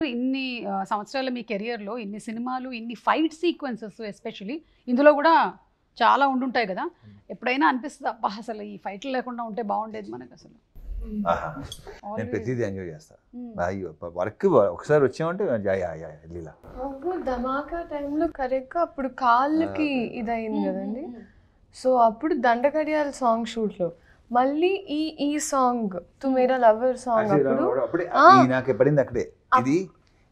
ఇన్ని సంవత్సరాల మీ కెరియర్‌లో ఇన్ని సినిమాలు, ఇన్ని ఫైట్ సీక్వెన్సెస్ ఎస్పెషల్లీ ఇందులో గూడా చాలా ఉండుంటాయి గదా! ఎప్పుడైనా అనిపిస్తదా అబ్బా! అసలు ఈ ఫైట్‌లు లేకుండా ఉంటే బాగుండేది మనకసలు. ఆహా! నేను ప్రతిదీ ఎంజాయ్ చేస్తా. హ్మ్. అయ్యో! వర్క్ ఒకసారి వచ్చామంటే యాహ్! లీలా. నాకు ధమాకా టైంలో కరెక్ట్‌గా అప్పుడు కాళ్ళకి ఇదయింది గదండీ. సో అప్పుడు దండకడియాల సాంగ్ షూట్‌లో మళ్ళీ ఈ సాంగ్ 'తు మేరా లవర్' సాంగ్ అప్పుడే నాకు పడింది అక్కడే. ఇది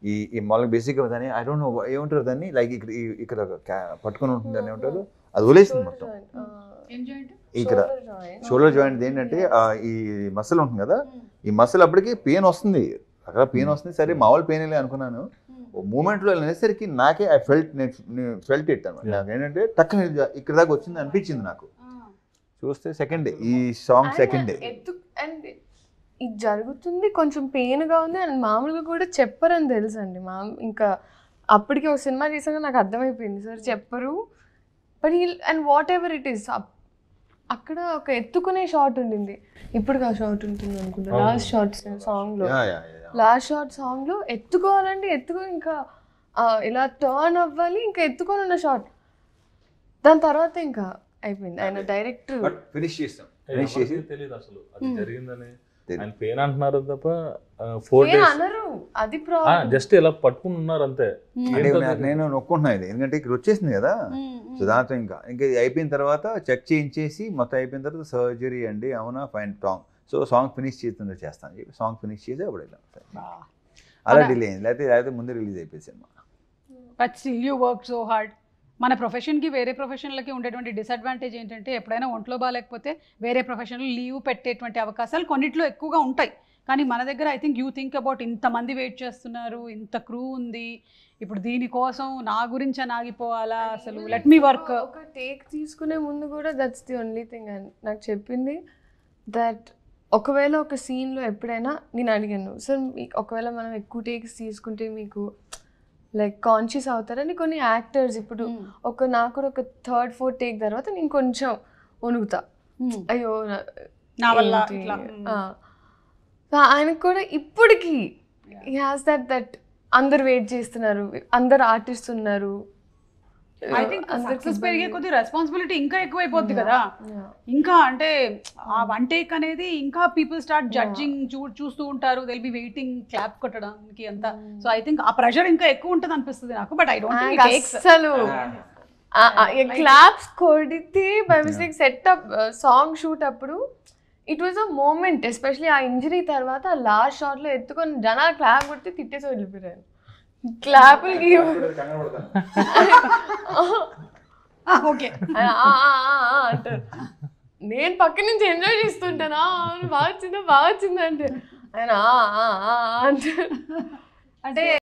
ఈ మామూలుగా బేసిక్‌గా దాన్ని ఐ డోంట్ నో ఏమంటారు దాన్ని, లైక్ ఇక్కడ పట్టుకొని ఉంటుంది దాన్ని ఏమంటారు, అది వదిలేసింది మొత్తం. ఇక్కడ షోల్డర్ జాయింట్ ఏంటంటే ఈ మసిల్ ఉంటుంది కదా, ఈ మసిల్ అప్పటికి పెయిన్ వస్తుంది, అక్కడ పెయిన్ వస్తుంది. సరే మామూలు పెయిన్ లే అనుకున్నాను. మూమెంట్లో వెళ్ళేసరికి నాకే ఐ ఫెల్ట్ ఫెల్ట్ ఇట్ అనమాట. నాకు ఏంటంటే టక్కన ఇక్కడ దాకా వచ్చింది అనిపించింది నాకు. చూస్తే సెకండ్ ఈ సాంగ్ సెకండ్ అండ్ ఇది జరుగుతుంది, కొంచెం పెయిన్గా ఉంది అండ్ మామూలుగా కూడా చెప్పరని తెలుసు అండి. ఇంకా అప్పటికి ఒక సినిమా చేసాక నాకు అర్థమైపోయింది సార్ చెప్పరు. But and what ever it is, అక్కడ ఒక ఎత్తుకునే షాట్ ఉండింది. ఇప్పుడు ఆ షాట్ ఉంటుంది అనుకుంటా లాస్ట్ షార్ట్ సాంగ్లో. లాస్ట్ షార్ట్ సాంగ్లో ఎత్తుకోవాలంటే ఇంకా ఇలా టర్న్ అవ్వాలి, ఇంకా ఎత్తుకొని ఉన్న షాట్. దాని తర్వాత ఇంకా అయిపోయింది. ఆయన డైరెక్టర్ ఫినిష్ చేస్తాం. తెలియదు అసలు అది జరిగిందని. ఆయన పెయిన్ అంటున్నారు తప్ప 4 days అనరు, అది ప్రాబ్లం. జస్ట్ ఇలా పట్టుకుని ఉన్నారు అంతే. నేను నొక్కుంటున్నా ఇది, ఎందుకంటే ఇక్కడ వచ్చేసింది కదా. సో దాంతో ఇంకా అయిపోయిన తర్వాత చెక్ చేయించేసి మొత్తం అయిపోయిన తర్వాత సర్జరీ అండి, అవునా fine song. So song finish చేస్తుందో చేస్తాను చెప్పి సాంగ్ ఫినిష్ చేసి అప్పుడు అలా డిలే అయింది. లేకపోతే ముందే రిలీజ్ అయిపోయింది cinema. But still you work so hard. మన ప్రొఫెషన్కి వేరే ప్రొఫెషన్లకి ఉండేటువంటి డిసడ్వాంటేజ్ ఏంటంటే ఎప్పుడైనా ఒంట్లో బాగాలేకపోతే వేరే ప్రొఫెషన్లో లీవ్ పెట్టేటువంటి అవకాశాలు కొన్నిట్లో ఎక్కువగా ఉంటాయి. కానీ మన దగ్గర I think you think about ఇంతమంది వెయిట్ చేస్తున్నారు, ఇంత క్రూ ఉంది, ఇప్పుడు దీనికోసం నా గురించి అని ఆగిపోవాలా, అసలు లెట్ మీ వర్క్. ఒక టేక్ తీసుకునే ముందు కూడా that's the only thing and నాకు చెప్పింది దట్ ఒకవేళ ఒక సీన్లో ఎప్పుడైనా నేను అడిగాను సార్, ఒకవేళ మనం ఎక్కువ టేక్స్ తీసుకుంటే మీకు లైక్ కాన్షియస్ అవుతారని కొన్ని యాక్టర్స్ ఇప్పుడు నాకు కూడా ఒక 3rd 4th టేక్ తర్వాత నేను కొంచెం వణుకుతా, అయ్యో నా వల్ల. ఆయనకు కూడా ఇప్పటికీ హీ హాస్ దట్ అందరు వెయిట్ చేస్తున్నారు, అందరు ఆర్టిస్ట్ ఉన్నారు. ఐ థింక్ సక్సెస్ పెరిగే కొద్ది రెస్పాన్సిబిలిటీ ఇంకా ఎక్కువైపోద్ది కదా. ఇంకా అంటే ఆ వన్ టేక్ అనేది ఇంకా పీపుల్ స్టార్ట్ జడ్జింగ్ చూస్తూ ఉంటారు, దిల్ బి వెయిటింగ్ క్లాప్ కొట్టడానికి అంతా. సో ఐ థింక్ ఆ ప్రెషర్ ఇంకా ఎక్కువ ఉంటుంది అనిపిస్తుంది నాకు. But I don't think it takes అసలు క్లాప్స్ కొడితే by mistake setup song shoot అప్పుడు it was a moment. Especially ఆ ఇంజరీ తర్వాత లాస్ట్ షాట్లో ఎత్తుకొని జనాలు క్లాప్ కొడితే తిట్టేసి వెళ్ళిపోయారు. క్లాపులకి ఓకే అంటారు, నేను పక్క నుంచి ఎంజాయ్ చేస్తుంటానా బాగా వచ్చిందా అంటే ఆయన అంటారు. అంటే